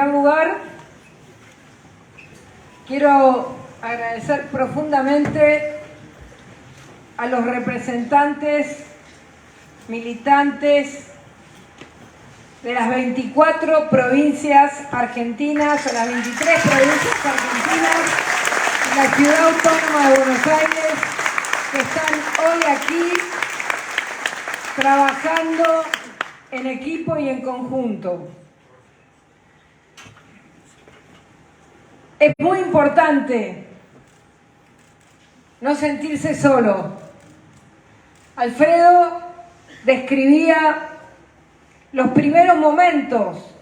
primer lugar, quiero agradecer profundamente a los representantes, militantes de las 24 provincias argentinas, o las 23 provincias argentinas, y la Ciudad Autónoma de Buenos Aires, que están hoy aquí trabajando en equipo y en conjunto. Es muy importante no sentirse solo. Alfredo describía los primeros momentos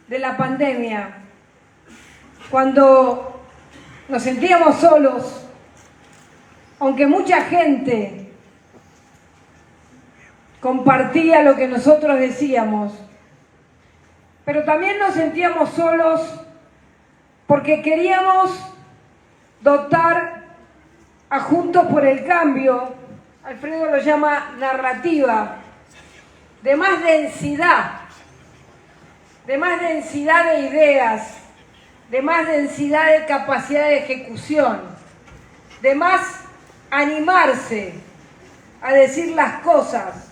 de la pandemia, cuando nos sentíamos solos, aunque mucha gente compartía lo que nosotros decíamos, pero también nos sentíamos solos porque queríamos dotar a Juntos por el Cambio, Alfredo lo llama narrativa, de más densidad de ideas, de más densidad de capacidad de ejecución, de más animarse a decir las cosas,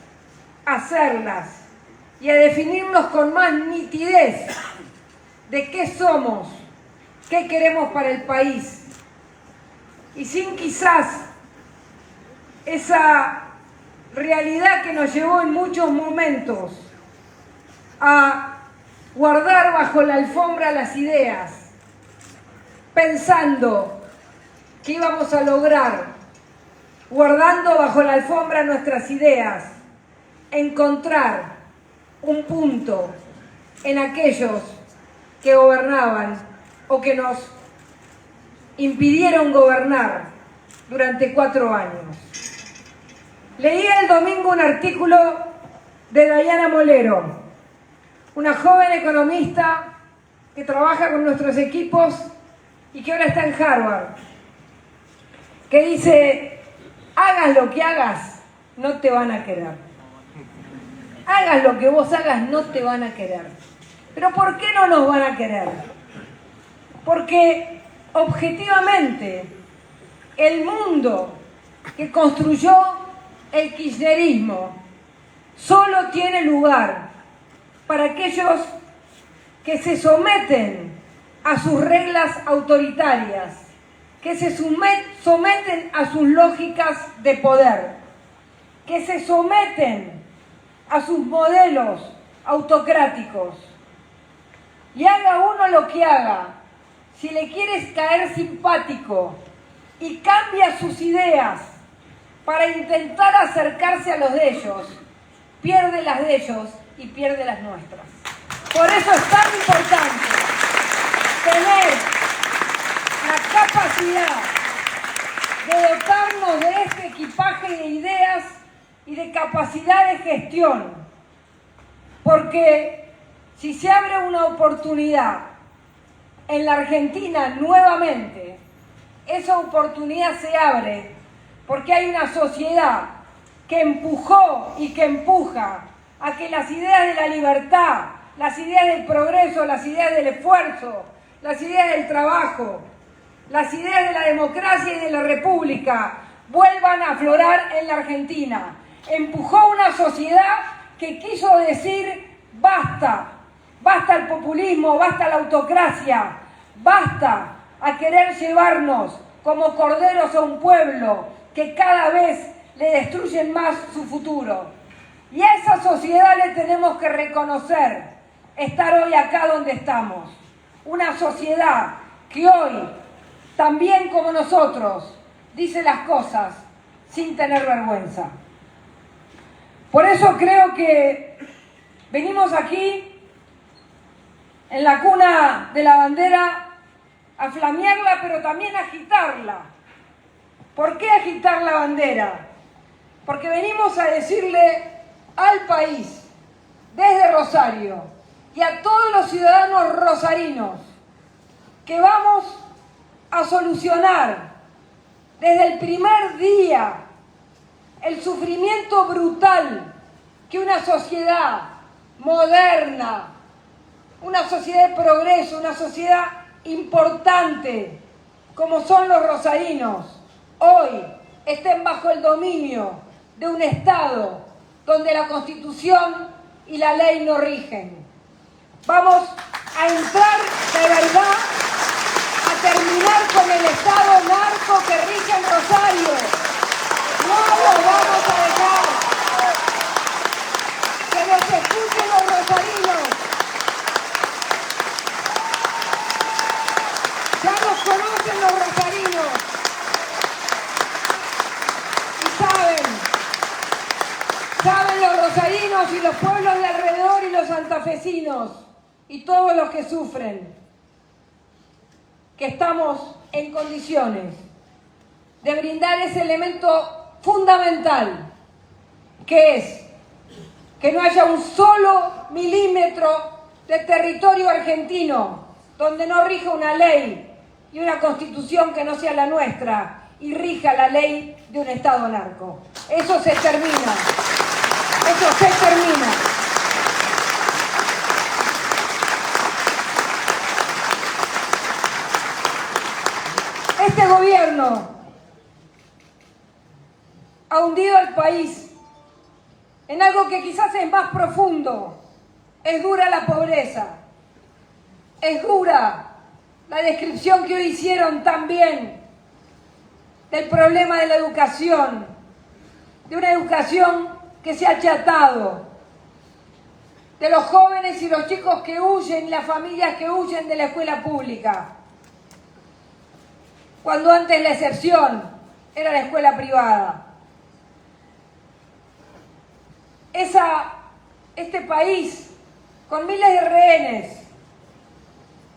a hacerlas y a definirnos con más nitidez de qué somos, qué queremos para el país, y sin quizás esa realidad que nos llevó en muchos momentos a guardar bajo la alfombra las ideas, pensando que íbamos a lograr, guardando bajo la alfombra nuestras ideas, encontrar un punto en aquellos que gobernaban o que nos impidieron gobernar durante 4 años. Leí el domingo un artículo de Dayana Molero, una joven economista que trabaja con nuestros equipos y que ahora está en Harvard, que dice: hagas lo que hagas, no te van a querer. Hagas lo que vos hagas, no te van a querer. ¿Pero por qué no nos van a querer? Porque objetivamente el mundo que construyó el kirchnerismo solo tiene lugar para aquellos que se someten a sus reglas autoritarias, que se someten a sus lógicas de poder, que se someten a sus modelos autocráticos. Y haga uno lo que haga, si le quieres caer simpático y cambia sus ideas para intentar acercarse a los de ellos, pierde las de ellos y pierde las nuestras. Por eso es tan importante tener la capacidad de dotarnos de este equipaje de ideas y de capacidad de gestión, porque si se abre una oportunidad en la Argentina nuevamente, esa oportunidad se abre porque hay una sociedad que empujó y que empuja a que las ideas de la libertad, las ideas del progreso, las ideas del esfuerzo, las ideas del trabajo, las ideas de la democracia y de la república vuelvan a aflorar en la Argentina. Empujó una sociedad que quiso decir: basta, basta el populismo, basta la autocracia, basta a querer llevarnos como corderos a un pueblo que cada vez le destruyen más su futuro. Y a esa sociedad le tenemos que reconocer estar hoy acá donde estamos. Una sociedad que hoy, también como nosotros, dice las cosas sin tener vergüenza. Por eso creo que venimos aquí, en la cuna de la bandera, a flamearla, pero también a agitarla. ¿Por qué agitar la bandera? Porque venimos a decirle al país, desde Rosario, y a todos los ciudadanos rosarinos, que vamos a solucionar desde el primer día el sufrimiento brutal que una sociedad moderna, una sociedad de progreso, una sociedad importante, como son los rosarinos, hoy estén bajo el dominio de un Estado donde la Constitución y la ley no rigen. Vamos a entrar de verdad a terminar con el Estado narco que rige en Rosario. No lo vamos a dejar. Que nos escuchen los rosarinos. Ya nos conocen los rosarinos. Y saben los rosarinos y los pueblos de alrededor y los santafesinos y todos los que sufren, que estamos en condiciones de brindar ese elemento fundamental, que es que no haya un solo milímetro de territorio argentino donde no rija una ley y una constitución que no sea la nuestra y rija la ley de un Estado narco. Eso se termina. Eso se termina. Este gobierno ha hundido al país en algo que quizás es más profundo. Es dura la pobreza. Es dura la descripción que hoy hicieron también del problema de la educación, de una educación que se ha achatado, de los jóvenes y los chicos que huyen y las familias que huyen de la escuela pública, cuando antes la excepción era la escuela privada. Este país con miles de rehenes,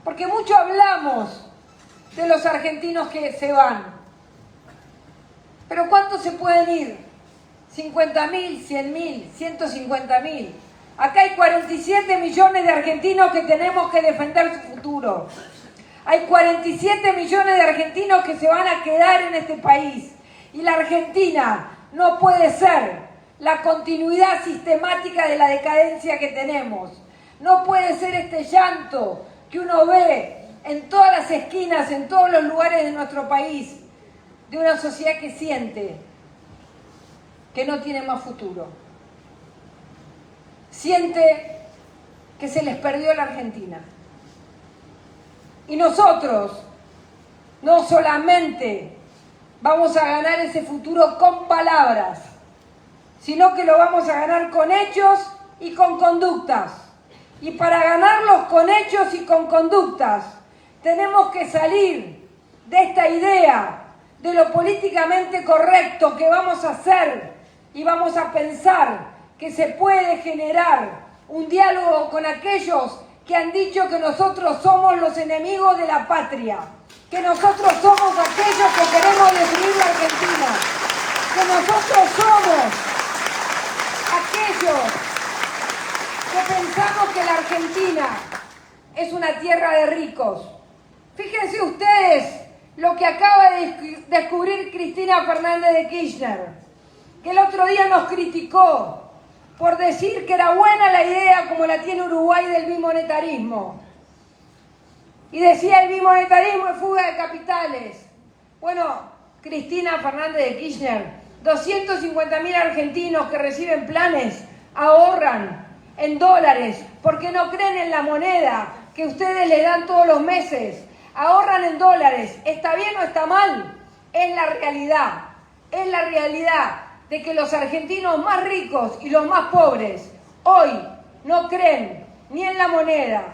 porque mucho hablamos de los argentinos que se van, pero ¿cuántos se pueden ir? 50.000, 100.000, 150.000. Acá hay 47 millones de argentinos que tenemos que defender su futuro. Hay 47 millones de argentinos que se van a quedar en este país. Y la Argentina no puede ser la continuidad sistemática de la decadencia que tenemos. No puede ser este llanto que uno ve en todas las esquinas, en todos los lugares de nuestro país, de una sociedad que siente que no tiene más futuro. Siente que se les perdió la Argentina. Y nosotros no solamente vamos a ganar ese futuro con palabras, sino que lo vamos a ganar con hechos y con conductas. Y para ganarlos con hechos y con conductas, tenemos que salir de esta idea de lo políticamente correcto que vamos a hacer y vamos a pensar que se puede generar un diálogo con aquellos que han dicho que nosotros somos los enemigos de la patria, que nosotros somos aquellos que queremos destruir la Argentina, que nosotros somos aquellos que pensamos que la Argentina es una tierra de ricos. Fíjense ustedes lo que acaba de descubrir Cristina Fernández de Kirchner, que el otro día nos criticó por decir que era buena la idea como la tiene Uruguay del bimonetarismo. Y decía el bimonetarismo es fuga de capitales. Bueno, Cristina Fernández de Kirchner, 250.000 argentinos que reciben planes ahorran en dólares porque no creen en la moneda que ustedes le dan todos los meses. Ahorran en dólares. ¿Está bien o está mal? Es la realidad. Es la realidad de que los argentinos más ricos y los más pobres hoy no creen ni en la moneda,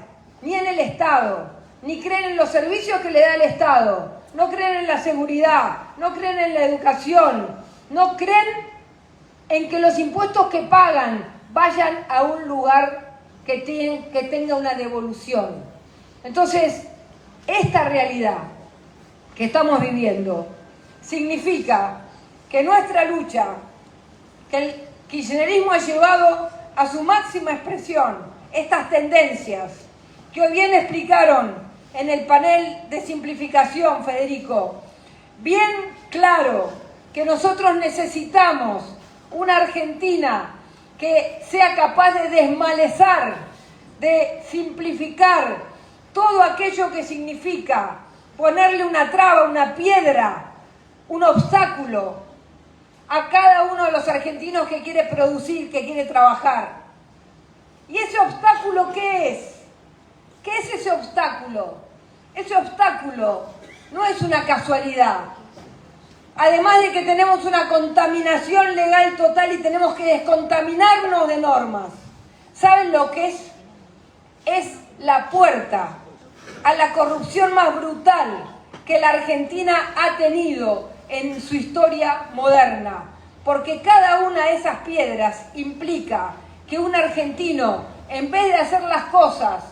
ni en el Estado, ni creen en los servicios que le da el Estado, no creen en la seguridad, no creen en la educación, no creen en que los impuestos que pagan vayan a un lugar que tenga una devolución. Entonces, esta realidad que estamos viviendo significa que nuestra lucha, que el kirchnerismo ha llevado a su máxima expresión estas tendencias que hoy bien explicaron en el panel de simplificación, Federico, bien claro que nosotros necesitamos una Argentina que sea capaz de desmalezar de simplificar todo aquello que significa ponerle una traba, una piedra, un obstáculo a cada uno de los argentinos que quiere producir, que quiere trabajar. ¿Y ese obstáculo qué es? ¿Qué es ese obstáculo? Ese obstáculo no es una casualidad. Además de que tenemos una contaminación legal total y tenemos que descontaminarnos de normas. ¿Saben lo que es? Es la puerta a la corrupción más brutal que la Argentina ha tenido en su historia moderna. Porque cada una de esas piedras implica que un argentino, en vez de hacer las cosas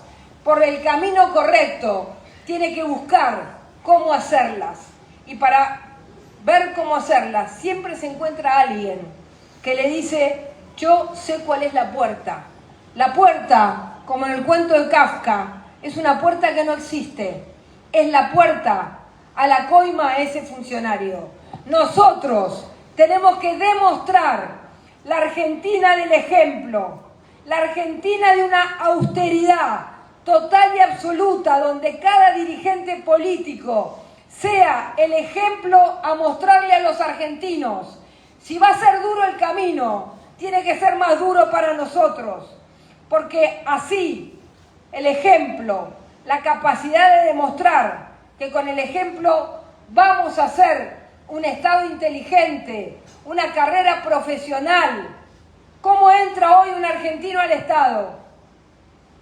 por el camino correcto, tiene que buscar cómo hacerlas. Y para ver cómo hacerlas, siempre se encuentra alguien que le dice: yo sé cuál es la puerta. La puerta, como en el cuento de Kafka, es una puerta que no existe. Es la puerta a la coima a ese funcionario. Nosotros tenemos que demostrar la Argentina del ejemplo, la Argentina de una austeridad total y absoluta, donde cada dirigente político sea el ejemplo a mostrarle a los argentinos. Si va a ser duro el camino, tiene que ser más duro para nosotros, porque así el ejemplo, la capacidad de demostrar que con el ejemplo vamos a hacer un Estado inteligente, una carrera profesional. ¿Cómo entra hoy un argentino al Estado?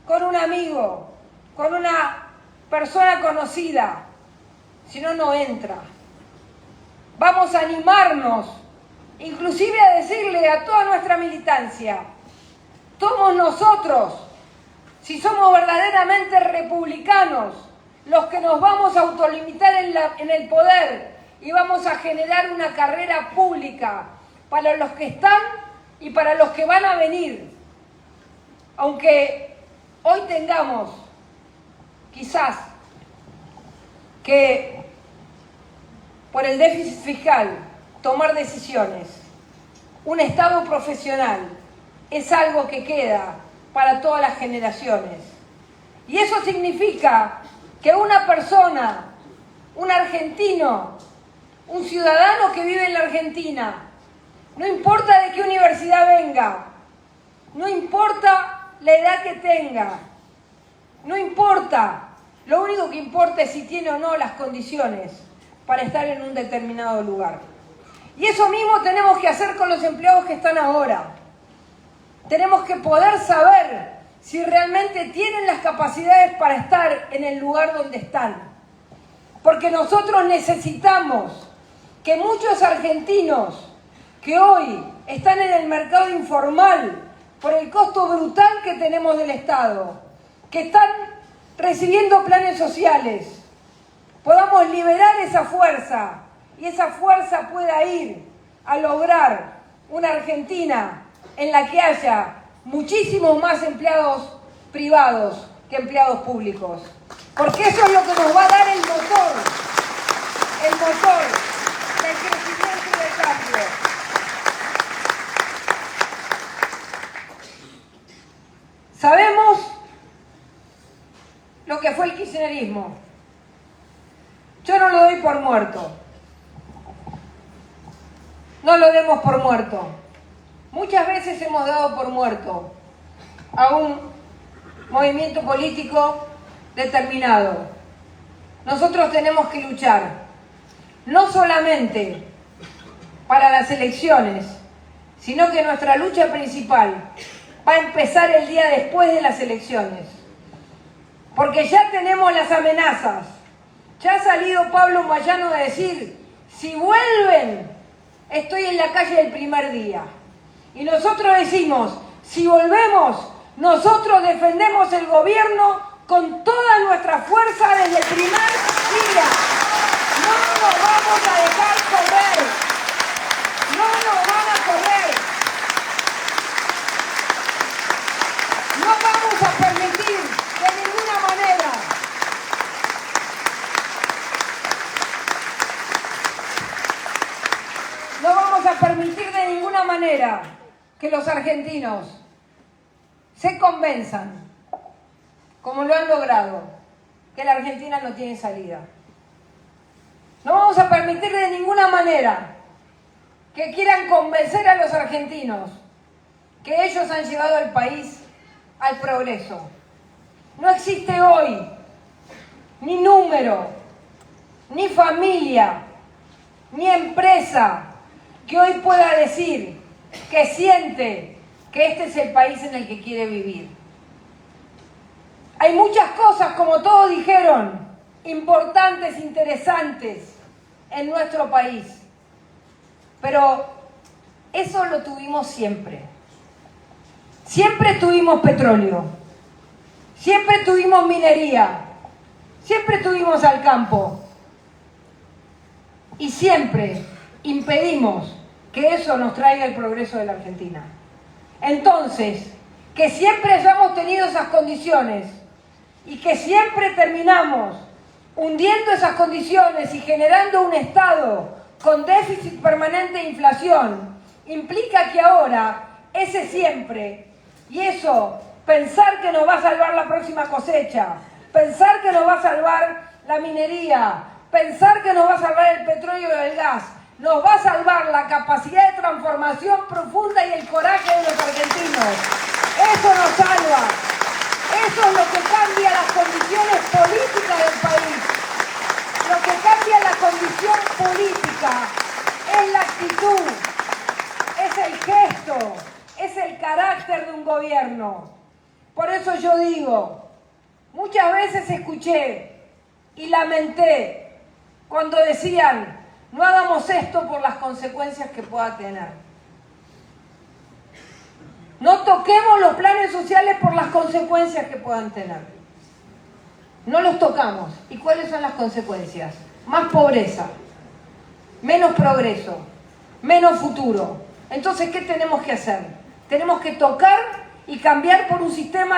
Con un amigo, con una persona conocida. Si no, no entra. Vamos a animarnos, inclusive a decirle a toda nuestra militancia: somos nosotros, si somos verdaderamente republicanos, los que nos vamos a autolimitar en el poder y vamos a generar una carrera pública para los que están y para los que van a venir. Aunque hoy tengamos, quizás, que por el déficit fiscal tomar decisiones, un Estado profesional es algo que queda para todas las generaciones. Y eso significa que una persona, un argentino, un ciudadano que vive en la Argentina, no importa de qué universidad venga, no importa la edad que tenga, no importa, lo único que importa es si tiene o no las condiciones para estar en un determinado lugar. Y eso mismo tenemos que hacer con los empleados que están ahora. Tenemos que poder saber si realmente tienen las capacidades para estar en el lugar donde están. Porque nosotros necesitamos que muchos argentinos que hoy están en el mercado informal por el costo brutal que tenemos del Estado, que están recibiendo planes sociales, podamos liberar esa fuerza y esa fuerza pueda ir a lograr una Argentina en la que haya muchísimos más empleados privados que empleados públicos. Porque eso es lo que nos va a dar el motor del crecimiento y del cambio. Sabemos lo que fue el kirchnerismo. Yo no lo doy por muerto. No lo demos por muerto. Muchas veces hemos dado por muerto a un movimiento político determinado. Nosotros tenemos que luchar, no solamente para las elecciones, sino que nuestra lucha principal va a empezar el día después de las elecciones. Porque ya tenemos las amenazas. Ya ha salido Pablo Moyano a decir: si vuelven, estoy en la calle el primer día. Y nosotros decimos: si volvemos, nosotros defendemos el gobierno con toda nuestra fuerza desde el primer día. No nos vamos a dejar correr. No nos van a correr. No vamos a permitir de ninguna manera que los argentinos se convenzan como lo han logrado, que la Argentina no tiene salida. No vamos a permitir de ninguna manera que quieran convencer a los argentinos que ellos han llevado al país al progreso. No existe hoy ni número, ni familia, ni empresa que hoy pueda decir que siente que este es el país en el que quiere vivir. Hay muchas cosas, como todos dijeron, importantes, interesantes en nuestro país, pero eso lo tuvimos siempre. Siempre tuvimos petróleo, siempre tuvimos minería, siempre tuvimos al campo y siempre impedimos que eso nos traiga el progreso de la Argentina. Entonces, que siempre hayamos tenido esas condiciones y que siempre terminamos hundiendo esas condiciones y generando un Estado con déficit permanente e inflación, implica que ahora ese siempre, y eso, pensar que nos va a salvar la próxima cosecha, pensar que nos va a salvar la minería, pensar que nos va a salvar el petróleo y el gas, nos va a salvar la capacidad de transformación profunda y el coraje de los argentinos. Eso nos salva. Eso es lo que cambia las condiciones políticas del país. Lo que cambia la condición política es la actitud, es el gesto, es el carácter de un gobierno. Por eso yo digo, muchas veces escuché y lamenté cuando decían: no hagamos esto por las consecuencias que pueda tener. No toquemos los planes sociales por las consecuencias que puedan tener. No los tocamos. ¿Y cuáles son las consecuencias? Más pobreza, menos progreso, menos futuro. Entonces, ¿qué tenemos que hacer? Tenemos que tocar y cambiar por un sistema,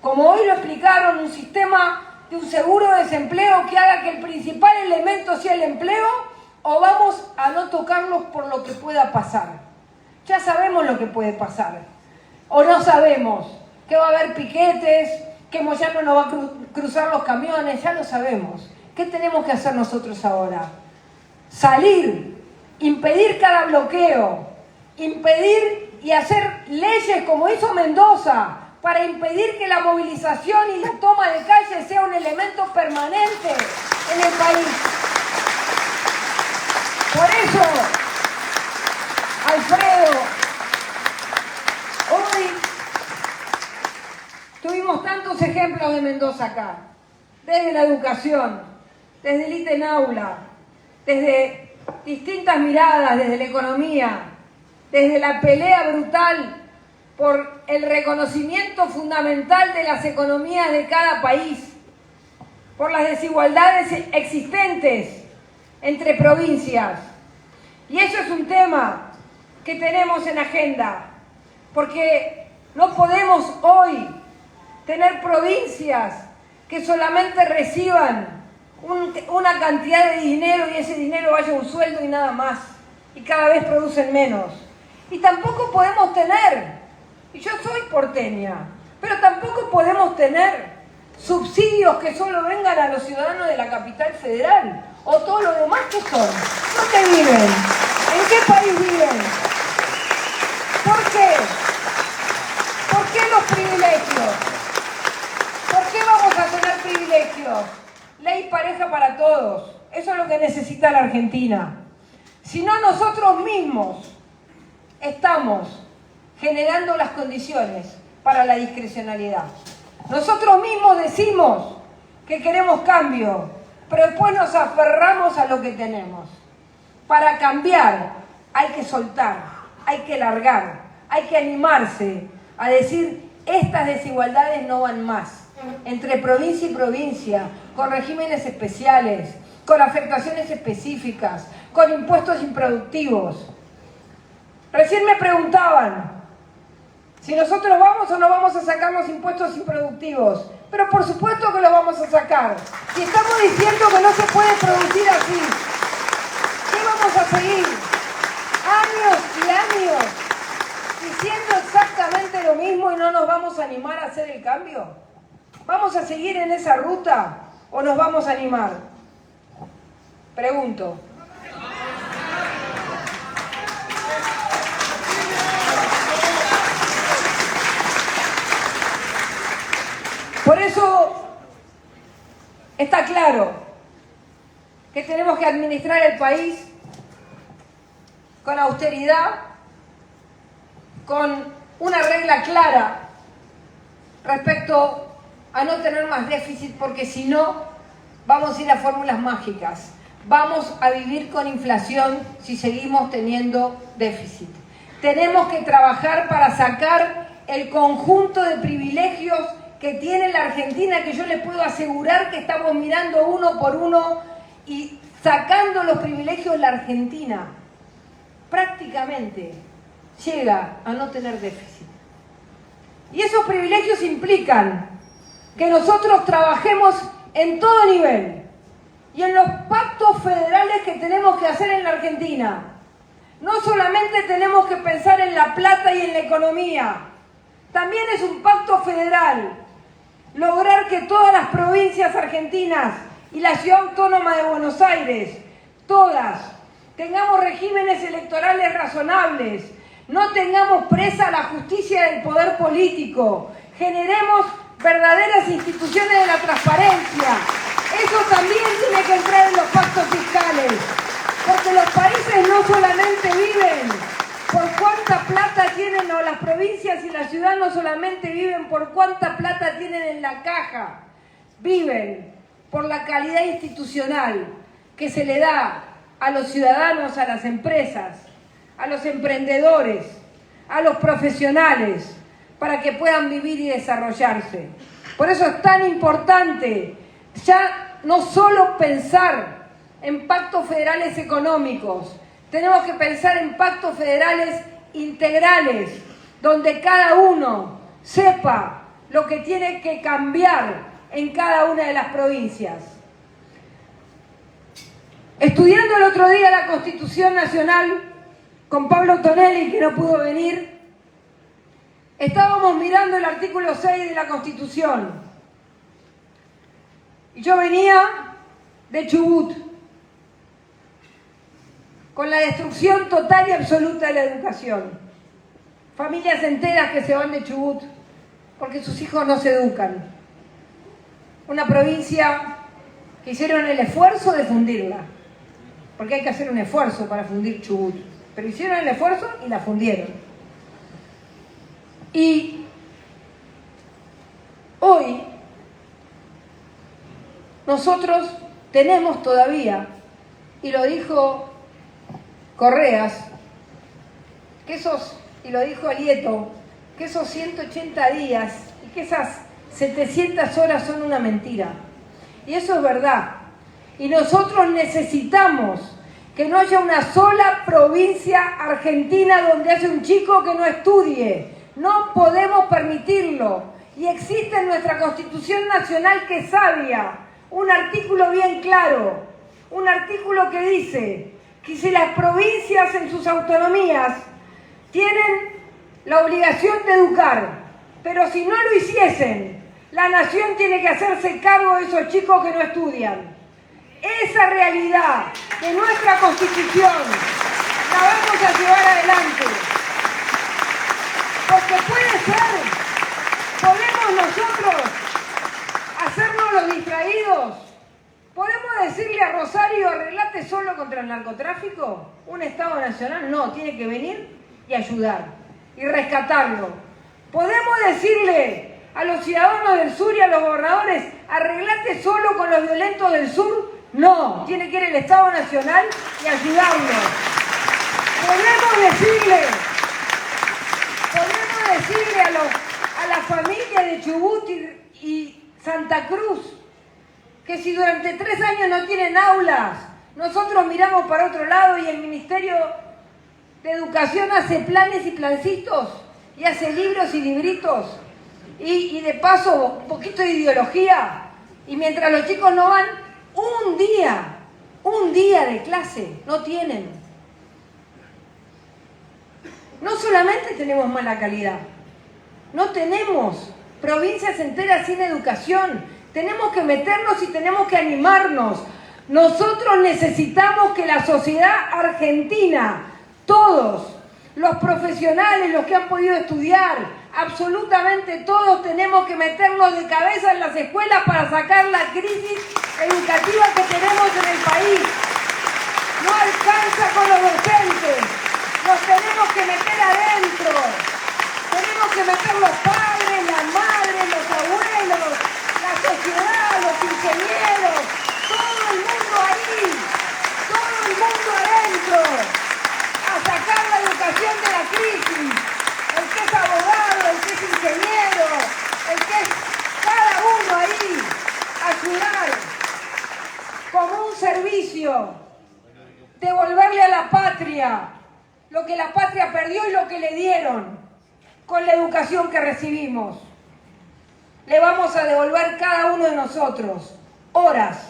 como hoy lo explicaron, un sistema de un seguro de desempleo que haga que el principal elemento sea el empleo, o vamos a no tocarlos por lo que pueda pasar. Ya sabemos lo que puede pasar. O no sabemos que va a haber piquetes, que Moyano no va a cruzar los camiones, ya lo sabemos. ¿Qué tenemos que hacer nosotros ahora? Salir, impedir cada bloqueo, impedir y hacer leyes como hizo Mendoza, para impedir que la movilización y la toma de calle sea un elemento permanente en el país. Por eso, Alfredo, hoy tuvimos tantos ejemplos de Mendoza acá, desde la educación, desde el ítem aula, desde distintas miradas, desde la economía, desde la pelea brutal por el reconocimiento fundamental de las economías de cada país, por las desigualdades existentes entre provincias. Y eso es un tema que tenemos en agenda, porque no podemos hoy tener provincias que solamente reciban una cantidad de dinero y ese dinero vaya a un sueldo y nada más, y cada vez producen menos. Y tampoco podemos tener, y yo soy porteña, pero tampoco podemos tener subsidios que solo vengan a los ciudadanos de la capital federal, o todo lo demás que son. ¿Dónde viven? ¿En qué país viven? ¿Por qué? ¿Por qué los privilegios? ¿Por qué vamos a tener privilegios? Ley pareja para todos. Eso es lo que necesita la Argentina. Si no, nosotros mismos estamos generando las condiciones para la discrecionalidad. Nosotros mismos decimos que queremos cambio, pero después nos aferramos a lo que tenemos. Para cambiar hay que soltar, hay que largar, hay que animarse a decir: estas desigualdades no van más, entre provincia y provincia, con regímenes especiales, con afectaciones específicas, con impuestos improductivos. Recién me preguntaban si nosotros vamos o no vamos a sacar los impuestos improductivos. Pero por supuesto que los vamos a sacar. Si estamos diciendo que no se puede producir así, ¿qué vamos a seguir? Años y años diciendo exactamente lo mismo y no nos vamos a animar a hacer el cambio. ¿Vamos a seguir en esa ruta o nos vamos a animar? Pregunto. Por eso está claro que tenemos que administrar el país con austeridad, con una regla clara respecto a no tener más déficit, porque si no, vamos a ir a fórmulas mágicas. Vamos a vivir con inflación si seguimos teniendo déficit. Tenemos que trabajar para sacar el conjunto de privilegios que tiene la Argentina, que yo les puedo asegurar que estamos mirando uno por uno y sacando los privilegios. La Argentina prácticamente llega a no tener déficit. Y esos privilegios implican que nosotros trabajemos en todo nivel y en los pactos federales que tenemos que hacer en la Argentina. No solamente tenemos que pensar en la plata y en la economía, también es un pacto federal lograr que todas las provincias argentinas y la Ciudad Autónoma de Buenos Aires, todas, tengamos regímenes electorales razonables, no tengamos presa la justicia del poder político, generemos verdaderas instituciones de la transparencia. Eso también tiene que entrar en los pactos fiscales, porque los países no solamente viven por cuánta plata tienen, o las provincias y la ciudad no solamente viven por cuánta plata tienen en la caja, viven por la calidad institucional que se le da a los ciudadanos, a las empresas, a los emprendedores, a los profesionales, para que puedan vivir y desarrollarse. Por eso es tan importante ya no solo pensar en pactos federales económicos, tenemos que pensar en pactos federales integrales, donde cada uno sepa lo que tiene que cambiar en cada una de las provincias. Estudiando el otro día la Constitución Nacional con Pablo Tonelli, que no pudo venir, estábamos mirando el artículo 6 de la Constitución. Y yo venía de Chubut, con la destrucción total y absoluta de la educación. Familias enteras que se van de Chubut porque sus hijos no se educan. Una provincia que hicieron el esfuerzo de fundirla, porque hay que hacer un esfuerzo para fundir Chubut, pero hicieron el esfuerzo y la fundieron. Y hoy nosotros tenemos todavía, y lo dijo Correas, y lo dijo Alieto, que esos 180 días y que esas 700 horas son una mentira. Y eso es verdad. Y nosotros necesitamos que no haya una sola provincia argentina donde haya un chico que no estudie. No podemos permitirlo. Y existe en nuestra Constitución Nacional, que es sabia, un artículo bien claro, un artículo que dice que si las provincias en sus autonomías tienen la obligación de educar, pero si no lo hiciesen, la nación tiene que hacerse cargo de esos chicos que no estudian. Esa realidad de nuestra Constitución la vamos a llevar adelante. Porque puede ser, podemos nosotros hacernos los distraídos. ¿Podemos decirle a Rosario, arreglate solo contra el narcotráfico? ¿Un Estado nacional? No, tiene que venir y ayudar y rescatarlo. ¿Podemos decirle a los ciudadanos del sur y a los gobernadores, arreglate solo con los violentos del sur? No, tiene que ir el Estado nacional y ayudarlos. Podemos decirle a la familia de Chubut y Santa Cruz que si durante 3 años no tienen aulas, nosotros miramos para otro lado y el Ministerio de Educación hace planes y plancitos y hace libros y libritos y de paso un poquito de ideología, y mientras los chicos no van un día de clase, no tienen. No solamente tenemos mala calidad, no tenemos provincias enteras sin educación. Tenemos que meternos y tenemos que animarnos. Nosotros necesitamos que la sociedad argentina, todos, los profesionales, los que han podido estudiar, absolutamente todos tenemos que meternos de cabeza en las escuelas para sacar la crisis educativa que tenemos en el país. No alcanza con los docentes, nos tenemos que meter adentro. Tenemos que meter los padres, las madres, los abuelos, la sociedad, los ingenieros, todo el mundo ahí, todo el mundo adentro, a sacar la educación de la crisis. El que es abogado, el que es ingeniero, el que es cada uno ahí, ayudar como un servicio, devolverle a la patria lo que la patria perdió y lo que le dieron con la educación que recibimos. Le vamos a devolver cada uno de nosotros horas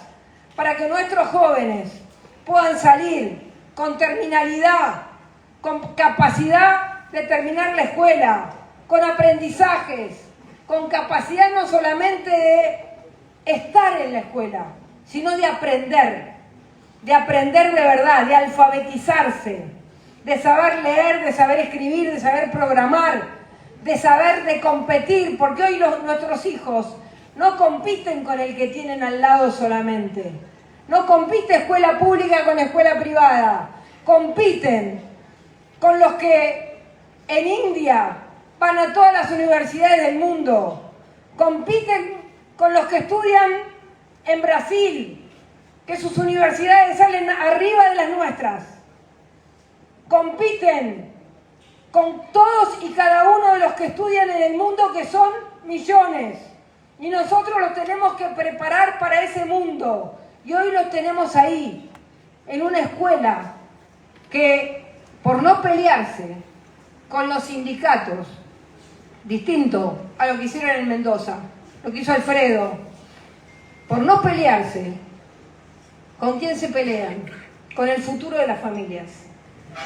para que nuestros jóvenes puedan salir con terminalidad, con capacidad de terminar la escuela, con aprendizajes, con capacidad no solamente de estar en la escuela, sino de aprender de verdad, de alfabetizarse, de saber leer, de saber escribir, de saber programar, de saber de competir, porque hoy nuestros hijos no compiten con el que tienen al lado solamente. No compite escuela pública con escuela privada. Compiten con los que en India van a todas las universidades del mundo. Compiten con los que estudian en Brasil, que sus universidades salen arriba de las nuestras. Compiten con todos y cada uno de los que estudian en el mundo, que son millones. Y nosotros los tenemos que preparar para ese mundo. Y hoy los tenemos ahí, en una escuela que, por no pelearse con los sindicatos, distinto a lo que hicieron en Mendoza, lo que hizo Alfredo, por no pelearse, ¿con quién se pelean? Con el futuro de las familias.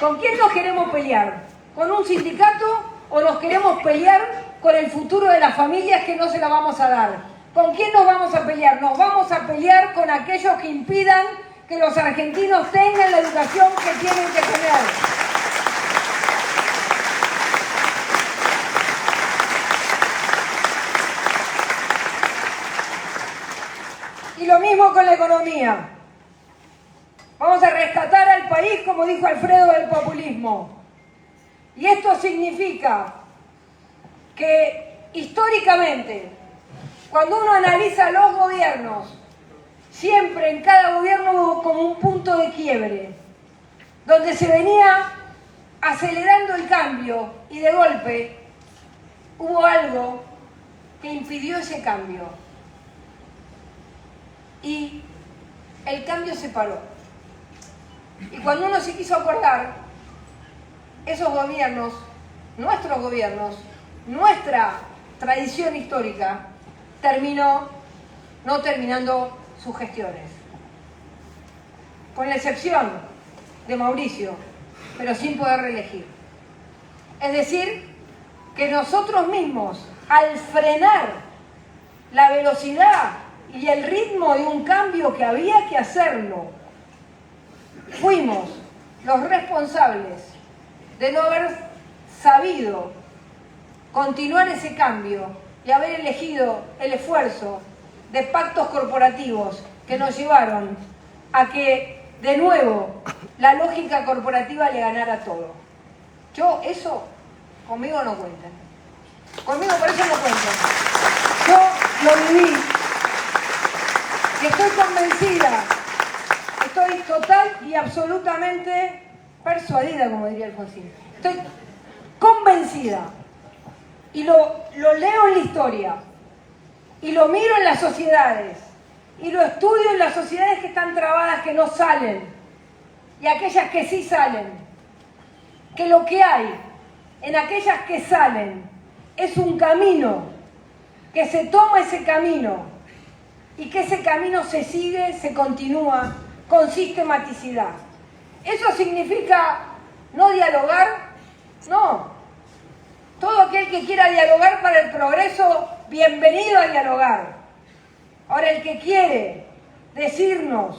¿Con quién nos queremos pelear? ¿Con un sindicato o nos queremos pelear con el futuro de las familias que no se la vamos a dar? ¿Con quién nos vamos a pelear? Nos vamos a pelear con aquellos que impidan que los argentinos tengan la educación que tienen que tener. Y lo mismo con la economía. Vamos a rescatar al país, como dijo Alfredo, del populismo. Y esto significa que históricamente, cuando uno analiza los gobiernos, siempre en cada gobierno hubo como un punto de quiebre, donde se venía acelerando el cambio y de golpe hubo algo que impidió ese cambio. Y el cambio se paró. Y cuando uno se quiso acordar, esos gobiernos, nuestros gobiernos, nuestra tradición histórica, terminó no terminando sus gestiones. Con la excepción de Mauricio, pero sin poder reelegir. Es decir, que nosotros mismos, al frenar la velocidad y el ritmo de un cambio que había que hacerlo, fuimos los responsables de no haber sabido continuar ese cambio y haber elegido el esfuerzo de pactos corporativos que nos llevaron a que, de nuevo, la lógica corporativa le ganara todo. Eso, conmigo no cuentan. Conmigo por eso no cuentan. Yo lo viví y estoy convencida, estoy total y absolutamente persuadida, como diría Alfonsín. Estoy convencida y lo leo en la historia y lo miro en las sociedades y lo estudio en las sociedades que están trabadas, que no salen, y aquellas que sí salen, que lo que hay en aquellas que salen es un camino, que se toma ese camino y que ese camino se sigue, se continúa con sistematicidad. ¿Eso significa no dialogar? No. Todo aquel que quiera dialogar para el progreso bienvenido a dialogar. Ahora, el que quiere decirnos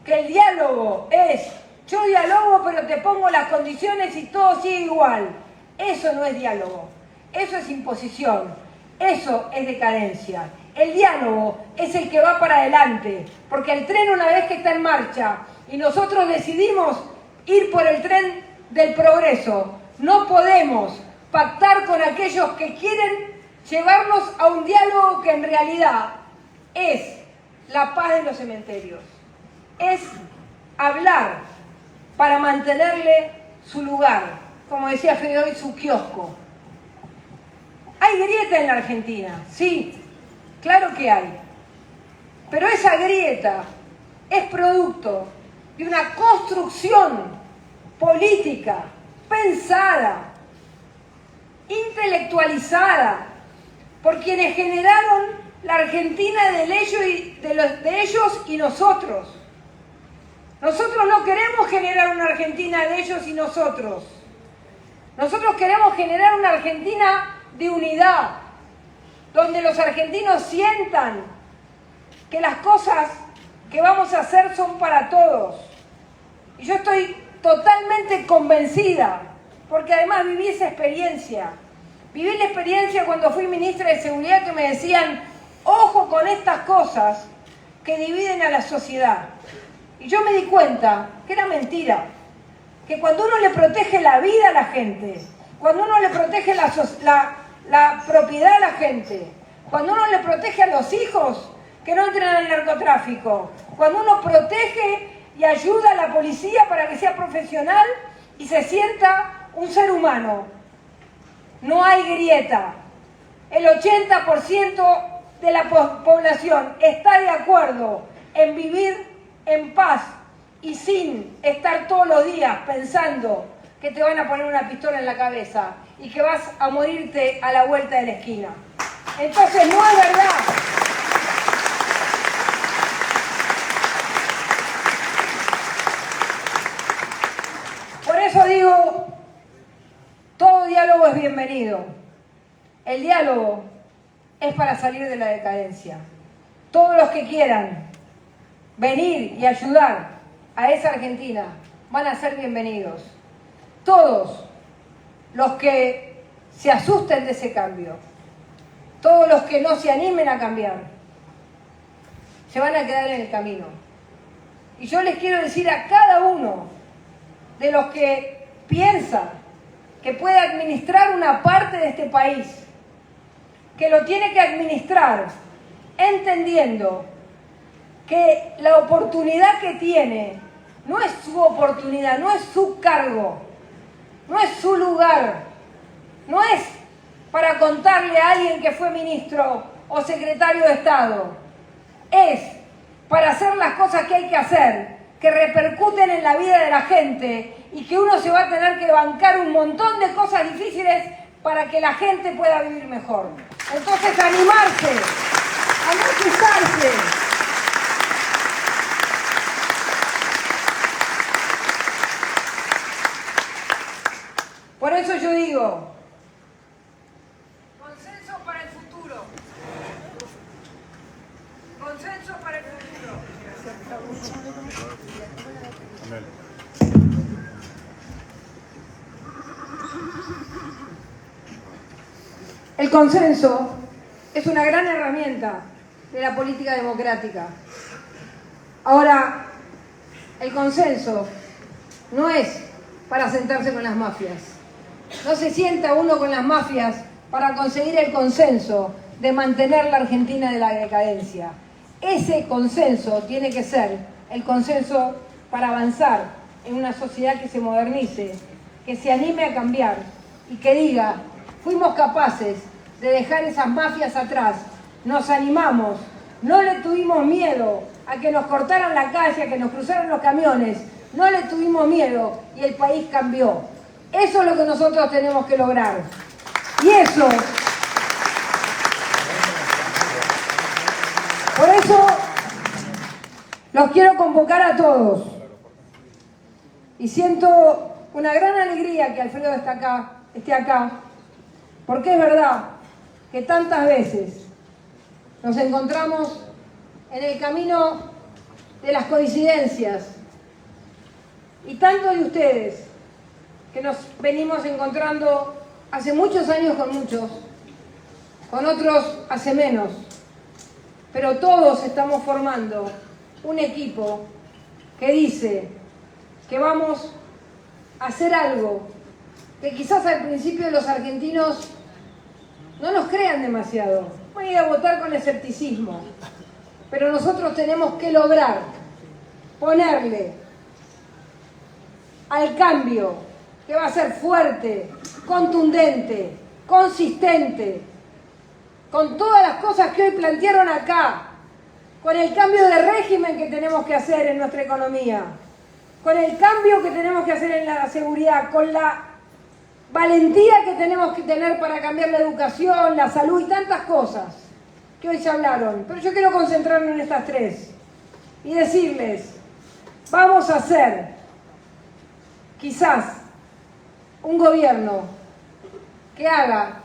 que el diálogo es, yo dialogo pero te pongo las condiciones y todo sigue igual, eso no es diálogo, eso es imposición, eso es decadencia. El diálogo es el que va para adelante, porque el tren, una vez que está en marcha y nosotros decidimos ir por el tren del progreso, no podemos pactar con aquellos que quieren llevarnos a un diálogo que en realidad es la paz de los cementerios. Es hablar para mantenerle su lugar, como decía Fede hoy, su kiosco. Hay grieta en la Argentina, sí, claro que hay. Pero esa grieta es producto de una construcción política, pensada, intelectualizada, por quienes generaron la Argentina de ellos y nosotros. Nosotros no queremos generar una Argentina de ellos y nosotros. Nosotros queremos generar una Argentina de unidad, donde los argentinos sientan que las cosas que vamos a hacer son para todos. Y yo estoy totalmente convencida, porque además viví esa experiencia. Viví la experiencia cuando fui ministra de Seguridad, que me decían, ojo con estas cosas que dividen a la sociedad. Y yo me di cuenta que era mentira, que cuando uno le protege la vida a la gente, cuando uno le protege la propiedad a la gente, cuando uno le protege a los hijos que no entren al narcotráfico, cuando uno protege y ayuda a la policía para que sea profesional y se sienta un ser humano, no hay grieta. El 80% de la población está de acuerdo en vivir en paz y sin estar todos los días pensando que te van a poner una pistola en la cabeza y que vas a morirte a la vuelta de la esquina. Entonces no es verdad. Por eso digo, todo diálogo es bienvenido. El diálogo es para salir de la decadencia. Todos los que quieran venir y ayudar a esa Argentina van a ser bienvenidos. Todos los que se asusten de ese cambio, todos los que no se animen a cambiar, se van a quedar en el camino. Y yo les quiero decir a cada uno de los que piensan que puede administrar una parte de este país, que lo tiene que administrar entendiendo que la oportunidad que tiene no es su oportunidad, no es su cargo, no es su lugar, no es para contarle a alguien que fue ministro o secretario de Estado, es para hacer las cosas que hay que hacer, que repercuten en la vida de la gente y que uno se va a tener que bancar un montón de cosas difíciles para que la gente pueda vivir mejor. Entonces, animarse, a no asustarse. Por eso yo digo, consenso para el futuro. Consenso para el futuro. El consenso es una gran herramienta de la política democrática. Ahora, el consenso no es para sentarse con las mafias. No se sienta uno con las mafias para conseguir el consenso de mantener la Argentina de la decadencia. Ese consenso tiene que ser el consenso para avanzar en una sociedad que se modernice, que se anime a cambiar y que diga, fuimos capaces de dejar esas mafias atrás, nos animamos, no le tuvimos miedo a que nos cortaran la calle, a que nos cruzaran los camiones, no le tuvimos miedo y el país cambió. Eso es lo que nosotros tenemos que lograr. Y eso, por eso, los quiero convocar a todos. Y siento una gran alegría que Alfredo esté acá, porque es verdad que tantas veces nos encontramos en el camino de las coincidencias. Y tanto de ustedes, que nos venimos encontrando hace muchos años con muchos, con otros hace menos, pero todos estamos formando un equipo que dice que vamos a hacer algo que quizás al principio los argentinos no nos crean demasiado. Voy a ir a votar con escepticismo, pero nosotros tenemos que lograr ponerle al cambio, que va a ser fuerte, contundente, consistente, con todas las cosas que hoy plantearon acá, con el cambio de régimen que tenemos que hacer en nuestra economía, con el cambio que tenemos que hacer en la seguridad, con la valentía que tenemos que tener para cambiar la educación, la salud y tantas cosas que hoy se hablaron. Pero yo quiero concentrarme en estas tres y decirles, vamos a hacer quizás un gobierno que haga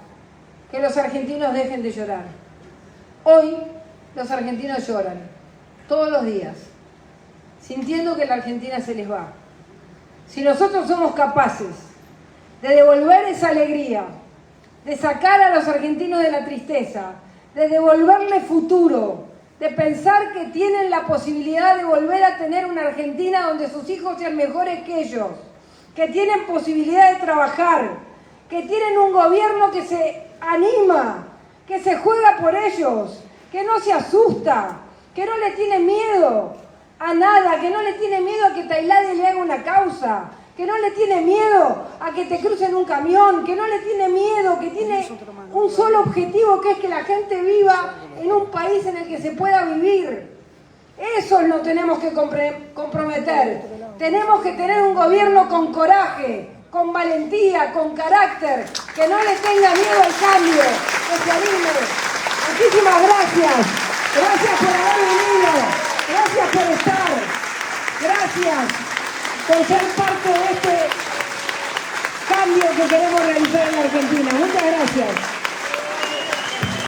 que los argentinos dejen de llorar. Hoy los argentinos lloran todos los días, sintiendo que la Argentina se les va. Si nosotros somos capaces de devolver esa alegría, de sacar a los argentinos de la tristeza, de devolverle futuro, de pensar que tienen la posibilidad de volver a tener una Argentina donde sus hijos sean mejores que ellos, que tienen posibilidad de trabajar, que tienen un gobierno que se anima, que se juega por ellos, que no se asusta, que no le tiene miedo a nada, que no le tiene miedo a que Tailandia le haga una causa, que no le tiene miedo a que te crucen un camión, que no le tiene miedo, que tiene un solo objetivo, que es que la gente viva en un país en el que se pueda vivir. Eso nos tenemos que comprometer. Tenemos que tener un gobierno con coraje, con valentía, con carácter, que no le tenga miedo al cambio, que se anime. Muchísimas gracias. Gracias por haber venido. Gracias por estar. Gracias por ser parte de este cambio que queremos realizar en la Argentina. Muchas gracias.